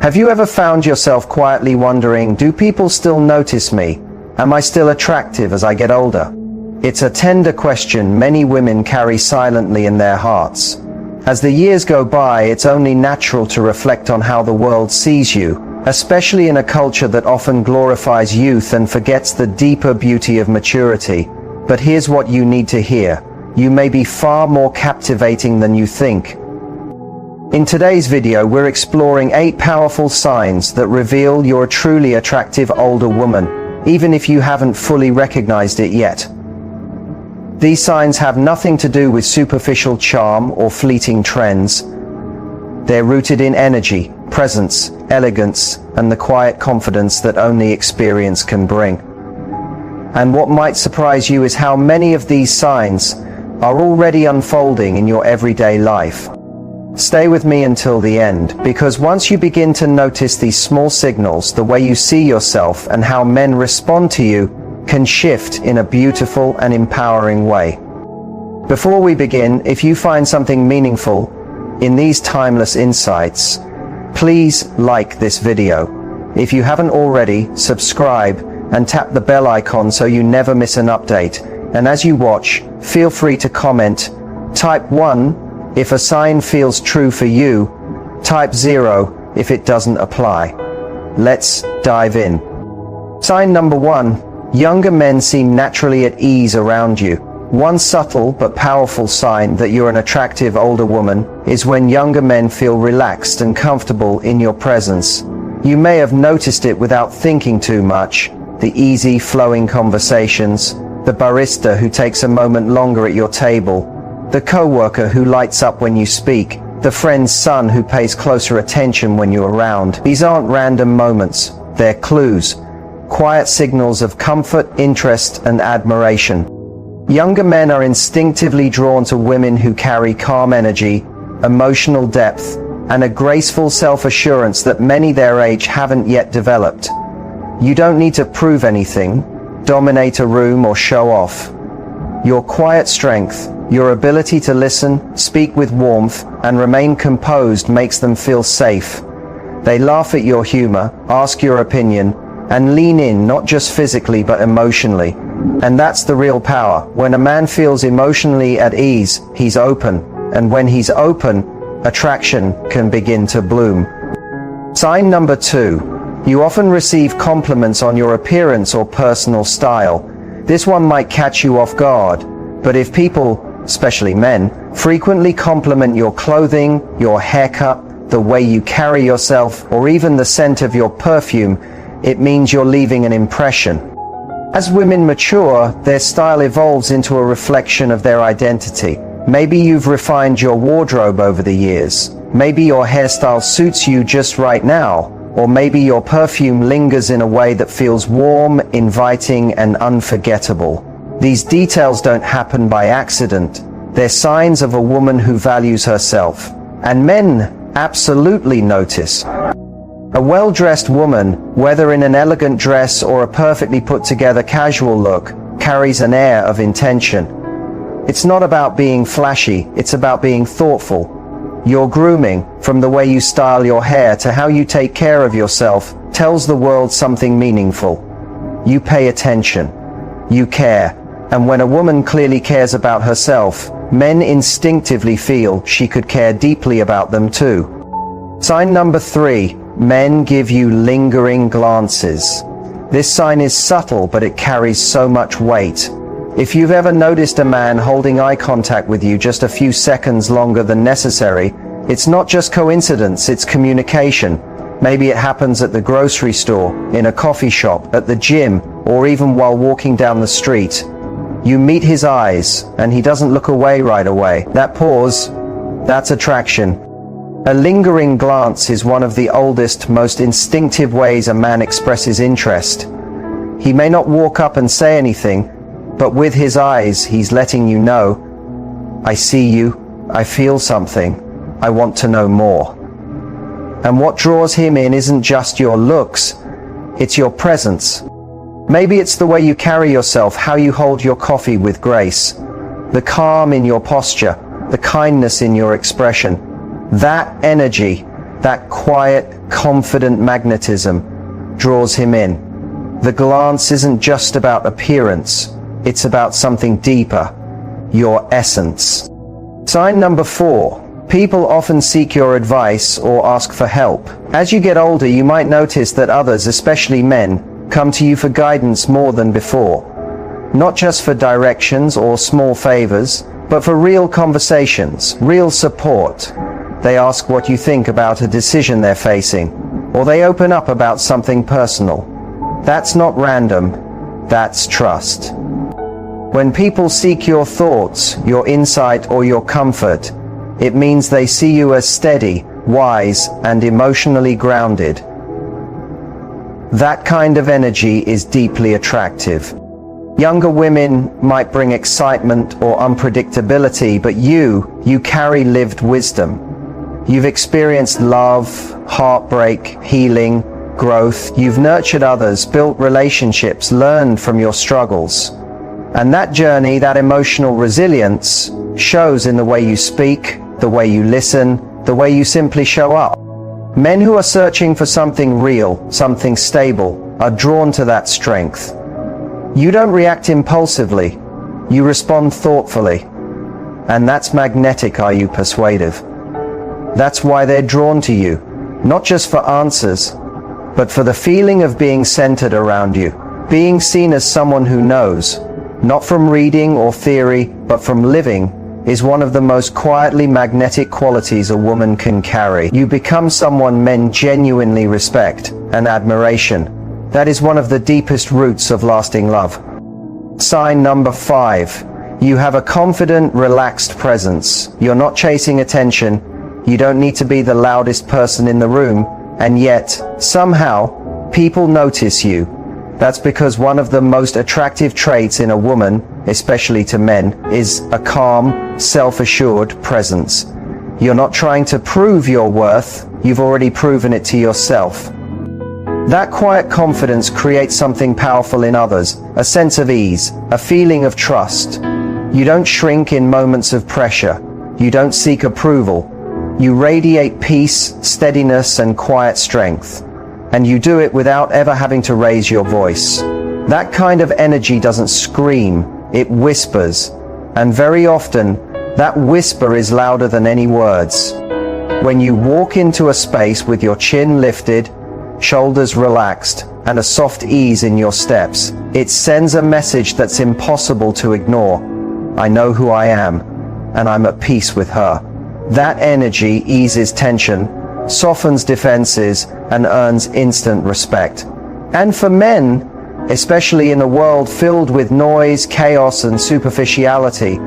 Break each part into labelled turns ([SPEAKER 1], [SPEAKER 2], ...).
[SPEAKER 1] Have you ever found yourself quietly wondering, do people still notice me? Am I still attractive as I get older? It's a tender question many women carry silently in their hearts. As the years go by, it's only natural to reflect on how the world sees you, especially in a culture that often glorifies youth and forgets the deeper beauty of maturity. But here's what you need to hear. You may be far more captivating than you think. In today's video, we're exploring 8 powerful signs that reveal you're a truly attractive older woman, even if you haven't fully recognized it yet. These signs have nothing to do with superficial charm or fleeting trends. They're rooted in energy, presence, elegance, and the quiet confidence that only experience can bring. And what might surprise you is how many of these signs are already unfolding in your everyday life. Stay with me until the end, because once you begin to notice these small signals, the way you see yourself and how men respond to you can shift in a beautiful and empowering way. Before we begin, if you find something meaningful in these timeless insights, please like this video. If you haven't already, subscribe and tap the bell icon so you never miss an update. And as you watch, feel free to comment. Type 1 if a sign feels true for you. Type 0 if it doesn't apply. Let's dive in. Sign number 1. Younger men seem naturally at ease around you. One subtle but powerful sign that you're an attractive older woman is when younger men feel relaxed and comfortable in your presence. You may have noticed it without thinking too much. The easy, flowing conversations, the barista who takes a moment longer at your table, the coworker who lights up when you speak, the friend's son who pays closer attention when you're around. These aren't random moments, they're clues. Quiet signals of comfort, interest, and admiration. Younger men are instinctively drawn to women who carry calm energy, emotional depth, and a graceful self-assurance that many their age haven't yet developed. You don't need to prove anything, dominate a room, or show off. Your quiet strength, your ability to listen, speak with warmth, and remain composed makes them feel safe. They laugh at your humor, ask your opinion, and lean in, not just physically but emotionally. And that's the real power. When a man feels emotionally at ease, he's open. And when he's open, attraction can begin to bloom. Sign number 2. You often receive compliments on your appearance or personal style. This one might catch you off guard, but if people, especially men, frequently compliment your clothing, your haircut, the way you carry yourself, or even the scent of your perfume, it means you're leaving an impression. As women mature, their style evolves into a reflection of their identity. Maybe you've refined your wardrobe over the years. Maybe your hairstyle suits you just right now. Or maybe your perfume lingers in a way that feels warm, inviting, and unforgettable. These details don't happen by accident. They're signs of a woman who values herself. And men absolutely notice. A well-dressed woman, whether in an elegant dress or a perfectly put-together casual look, carries an air of intention. It's not about being flashy, it's about being thoughtful. Your grooming, from the way you style your hair to how you take care of yourself, tells the world something meaningful. You pay attention. You care. And when a woman clearly cares about herself, men instinctively feel she could care deeply about them too. Sign number 3. Men give you lingering glances. This sign is subtle, but it carries so much weight. If you've ever noticed a man holding eye contact with you just a few seconds longer than necessary, it's not just coincidence, it's communication. Maybe it happens at the grocery store, in a coffee shop, at the gym, or even while walking down the street. You meet his eyes, and he doesn't look away right away. That pause, that's attraction. A lingering glance is one of the oldest, most instinctive ways a man expresses interest. He may not walk up and say anything, but with his eyes, he's letting you know, I see you, I feel something, I want to know more. And what draws him in isn't just your looks, it's your presence. Maybe it's the way you carry yourself, how you hold your coffee with grace, the calm in your posture, the kindness in your expression. That energy, That quiet, confident magnetism draws him in. The glance isn't just about appearance, it's about something deeper, your essence. Sign number 4. People often seek your advice or ask for help. As you get older, you might notice that others, especially men, come to you for guidance more than before. Not just for directions or small favors, but for real conversations, real support. They ask what you think about a decision they're facing, or they open up about something personal. That's not random, that's trust. When people seek your thoughts, your insight, or your comfort, it means they see you as steady, wise, and emotionally grounded. That kind of energy is deeply attractive. Younger women might bring excitement or unpredictability, but you carry lived wisdom. You've experienced love, heartbreak, healing, growth. You've nurtured others, built relationships, learned from your struggles. And that journey, that emotional resilience, shows in the way you speak, the way you listen, the way you simply show up. Men who are searching for something real, something stable, are drawn to that strength. You don't react impulsively, you respond thoughtfully. And that's magnetic, are you persuasive? That's why they're drawn to you, not just for answers, but for the feeling of being centered around you, being seen as someone who knows, not from reading or theory, but from living, is one of the most quietly magnetic qualities a woman can carry. You become someone men genuinely respect and admiration. That is one of the deepest roots of lasting love. Sign number 5. You have a confident, relaxed presence. You're not chasing attention. You don't need to be the loudest person in the room, and yet, somehow, people notice you. That's because one of the most attractive traits in a woman, especially to men, is a calm, self-assured presence. You're not trying to prove your worth, you've already proven it to yourself. That quiet confidence creates something powerful in others, a sense of ease, a feeling of trust. You don't shrink in moments of pressure. You don't seek approval. You radiate peace, steadiness, and quiet strength. And you do it without ever having to raise your voice. That kind of energy doesn't scream, it whispers. And very often, that whisper is louder than any words. When you walk into a space with your chin lifted, shoulders relaxed, and a soft ease in your steps, it sends a message that's impossible to ignore. I know who I am, and I'm at peace with her. That energy eases tension, softens defenses, and earns instant respect. And for men, especially in a world filled with noise, chaos, and superficiality,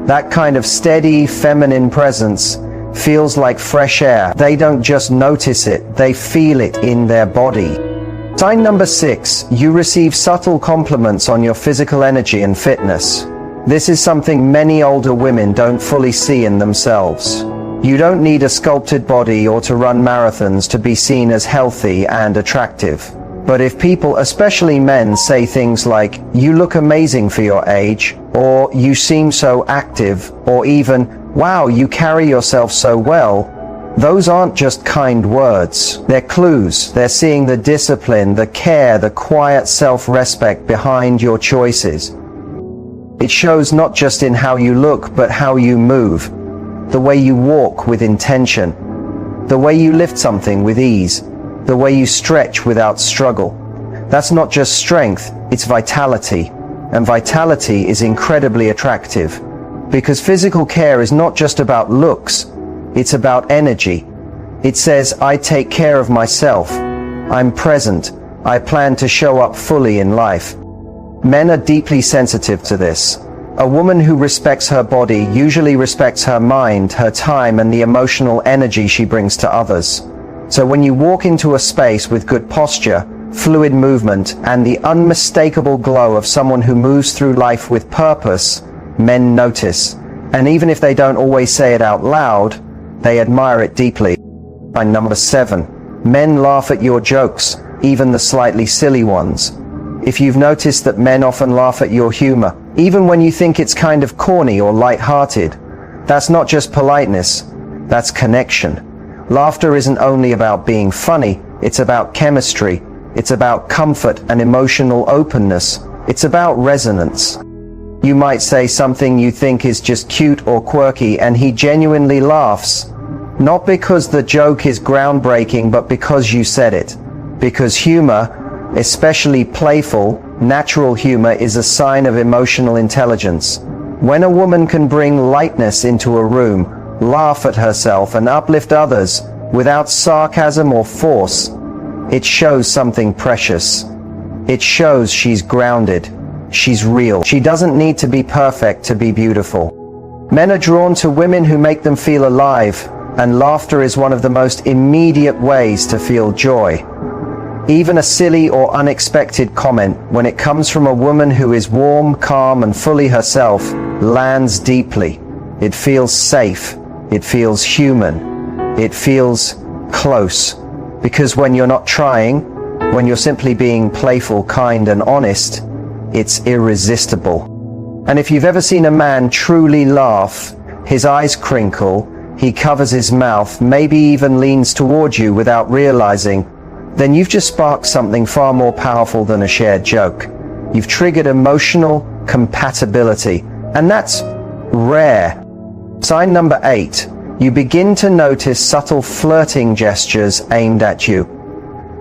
[SPEAKER 1] that kind of steady, feminine presence feels like fresh air. They don't just notice it, they feel it in their body. Sign number 6, you receive subtle compliments on your physical energy and fitness. This is something many older women don't fully see in themselves. You don't need a sculpted body or to run marathons to be seen as healthy and attractive. But if people, especially men, say things like, "You look amazing for your age," or "You seem so active," or even, "Wow, you carry yourself so well," those aren't just kind words. They're clues. They're seeing the discipline, the care, the quiet self-respect behind your choices. It shows not just in how you look, but how you move. The way you walk with intention. The way you lift something with ease. The way you stretch without struggle. That's not just strength, it's vitality. And vitality is incredibly attractive. Because physical care is not just about looks, it's about energy. It says, I take care of myself. I'm present. I plan to show up fully in life. Men are deeply sensitive to this. A woman who respects her body usually respects her mind, her time, and the emotional energy she brings to others. So when you walk into a space with good posture, fluid movement, and the unmistakable glow of someone who moves through life with purpose, men notice. And even if they don't always say it out loud, they admire it deeply. By number 7, men laugh at your jokes, even the slightly silly ones. If you've noticed that men often laugh at your humor, even when you think it's kind of corny or light-hearted, that's not just politeness, that's connection. Laughter isn't only about being funny, it's about chemistry, it's about comfort and emotional openness, it's about resonance. You might say something you think is just cute or quirky and he genuinely laughs. Not because the joke is groundbreaking, but because you said it. Because humor, especially playful, natural humor, is a sign of emotional intelligence. When a woman can bring lightness into a room, laugh at herself and uplift others without sarcasm or force, it shows something precious. It shows she's grounded. She's real. She doesn't need to be perfect to be beautiful. Men are drawn to women who make them feel alive, and laughter is one of the most immediate ways to feel joy. Even a silly or unexpected comment, when it comes from a woman who is warm, calm, and fully herself, lands deeply. It feels safe. It feels human. It feels close. Because when you're not trying, when you're simply being playful, kind, and honest, it's irresistible. And if you've ever seen a man truly laugh, his eyes crinkle, he covers his mouth, maybe even leans toward you without realizing, then you've just sparked something far more powerful than a shared joke. You've triggered emotional compatibility, and that's rare. Sign number 8. You begin to notice subtle flirting gestures aimed at you.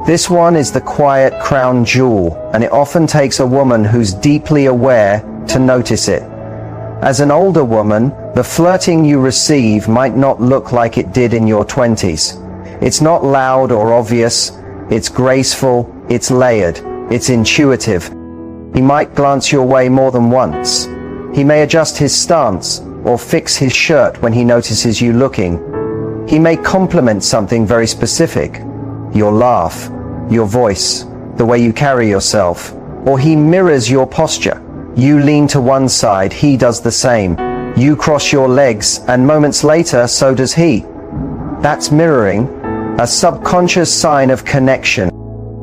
[SPEAKER 1] This one is the quiet crown jewel, and it often takes a woman who's deeply aware to notice it. As an older woman, the flirting you receive might not look like it did in your 20s. It's not loud or obvious, it's graceful, it's layered, it's intuitive. He might glance your way more than once. He may adjust his stance or fix his shirt when he notices you looking. He may compliment something very specific. Your laugh, your voice, the way you carry yourself, or he mirrors your posture. You lean to one side, he does the same. You cross your legs, and moments later, so does he. That's mirroring, a subconscious sign of connection.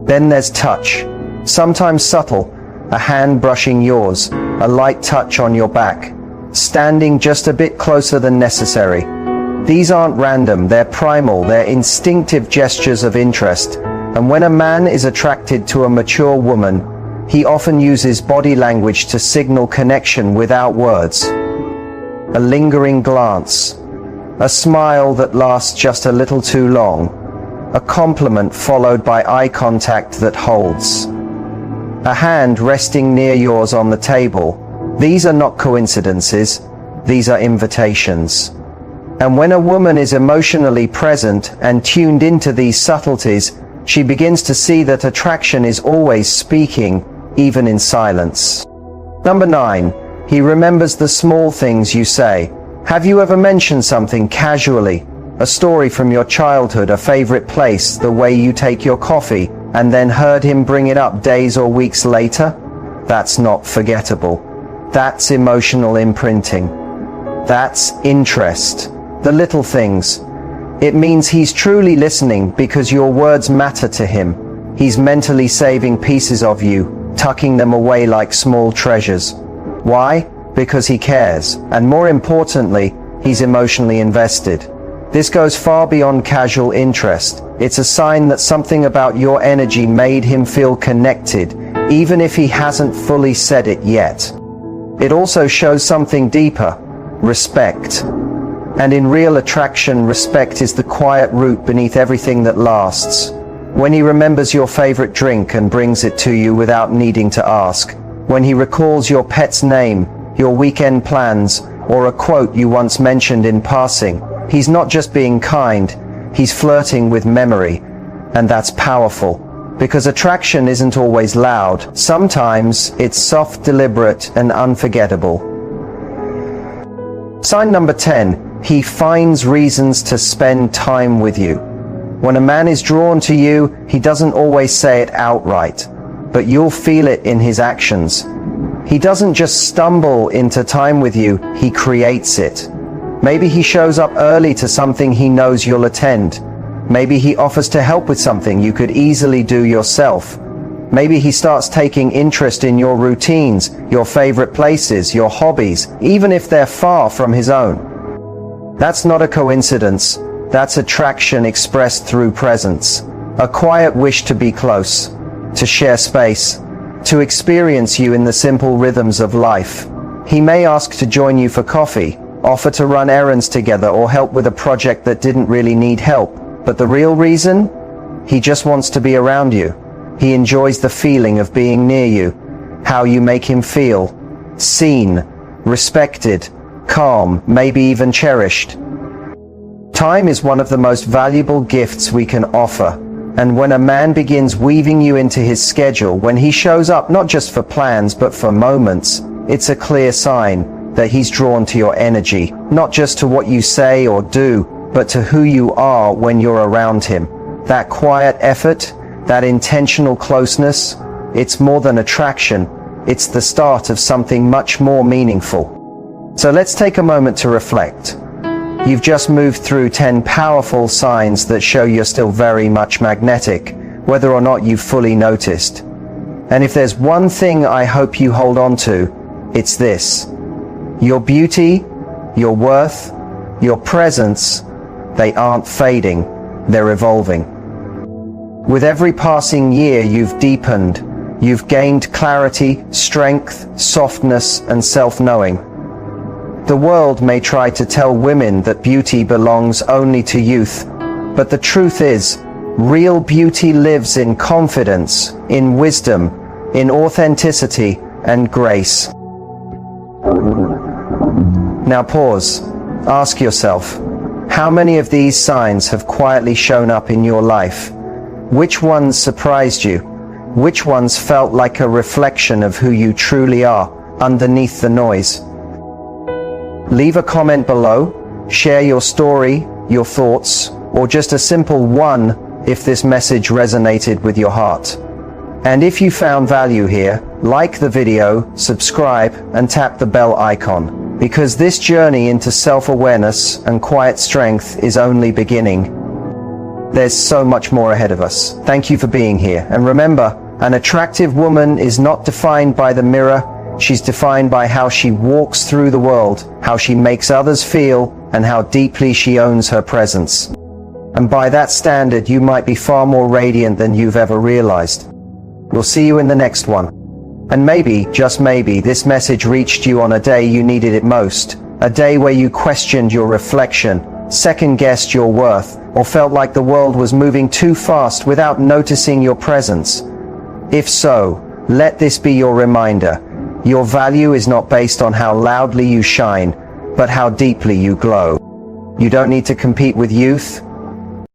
[SPEAKER 1] Then there's touch, sometimes subtle, a hand brushing yours, a light touch on your back, standing just a bit closer than necessary. These aren't random, they're primal, they're instinctive gestures of interest. And when a man is attracted to a mature woman, he often uses body language to signal connection without words. A lingering glance, a smile that lasts just a little too long, a compliment followed by eye contact that holds, a hand resting near yours on the table. These are not coincidences, these are invitations. And when a woman is emotionally present and tuned into these subtleties, she begins to see that attraction is always speaking, even in silence. Number 9. He remembers the small things you say. Have you ever mentioned something casually? A story from your childhood, a favorite place, the way you take your coffee, and then heard him bring it up days or weeks later? That's not forgettable. That's emotional imprinting. That's interest. The little things. It means he's truly listening because your words matter to him. He's mentally saving pieces of you, tucking them away like small treasures. Why? Because he cares, and more importantly, he's emotionally invested. This goes far beyond casual interest. It's a sign that something about your energy made him feel connected, even if he hasn't fully said it yet. It also shows something deeper, respect. And in real attraction, respect is the quiet root beneath everything that lasts. When he remembers your favorite drink and brings it to you without needing to ask. When he recalls your pet's name, your weekend plans, or a quote you once mentioned in passing. He's not just being kind, he's flirting with memory. And that's powerful. Because attraction isn't always loud. Sometimes it's soft, deliberate, and unforgettable. Sign number 10. He finds reasons to spend time with you. When a man is drawn to you, he doesn't always say it outright, but you'll feel it in his actions. He doesn't just stumble into time with you, he creates it. Maybe he shows up early to something he knows you'll attend. Maybe he offers to help with something you could easily do yourself. Maybe he starts taking interest in your routines, your favorite places, your hobbies, even if they're far from his own. That's not a coincidence. That's attraction expressed through presence. A quiet wish to be close, to share space, to experience you in the simple rhythms of life. He may ask to join you for coffee, offer to run errands together, or help with a project that didn't really need help. But the real reason? He just wants to be around you. He enjoys the feeling of being near you, how you make him feel, seen, respected, calm, maybe even cherished. Time is one of the most valuable gifts we can offer, and when a man begins weaving you into his schedule, when he shows up not just for plans but for moments, it's a clear sign that he's drawn to your energy, not just to what you say or do, but to who you are when you're around him. That quiet effort, that intentional closeness, it's more than attraction, it's the start of something much more meaningful. So let's take a moment to reflect. You've just moved through 10 powerful signs that show you're still very much magnetic, whether or not you've fully noticed. And if there's one thing I hope you hold on to, it's this. Your beauty, your worth, your presence, they aren't fading, they're evolving. With every passing year you've deepened, you've gained clarity, strength, softness, and self-knowing. The world may try to tell women that beauty belongs only to youth, but the truth is, real beauty lives in confidence, in wisdom, in authenticity, and grace. Now pause. Ask yourself, how many of these signs have quietly shown up in your life? Which ones surprised you? Which ones felt like a reflection of who you truly are, underneath the noise? Leave a comment below, share your story, your thoughts, or just a simple one if this message resonated with your heart. And if you found value here, like the video, subscribe, and tap the bell icon, because this journey into self-awareness and quiet strength is only beginning. There's so much more ahead of us. Thank you for being here. And remember, an attractive woman is not defined by the mirror. She's defined by how she walks through the world, how she makes others feel, and how deeply she owns her presence. And by that standard, you might be far more radiant than you've ever realized. We'll see you in the next one. And maybe, just maybe, this message reached you on a day you needed it most. A day where you questioned your reflection, second-guessed your worth, or felt like the world was moving too fast without noticing your presence. If so, let this be your reminder. Your value is not based on how loudly you shine, but how deeply you glow. You don't need to compete with youth,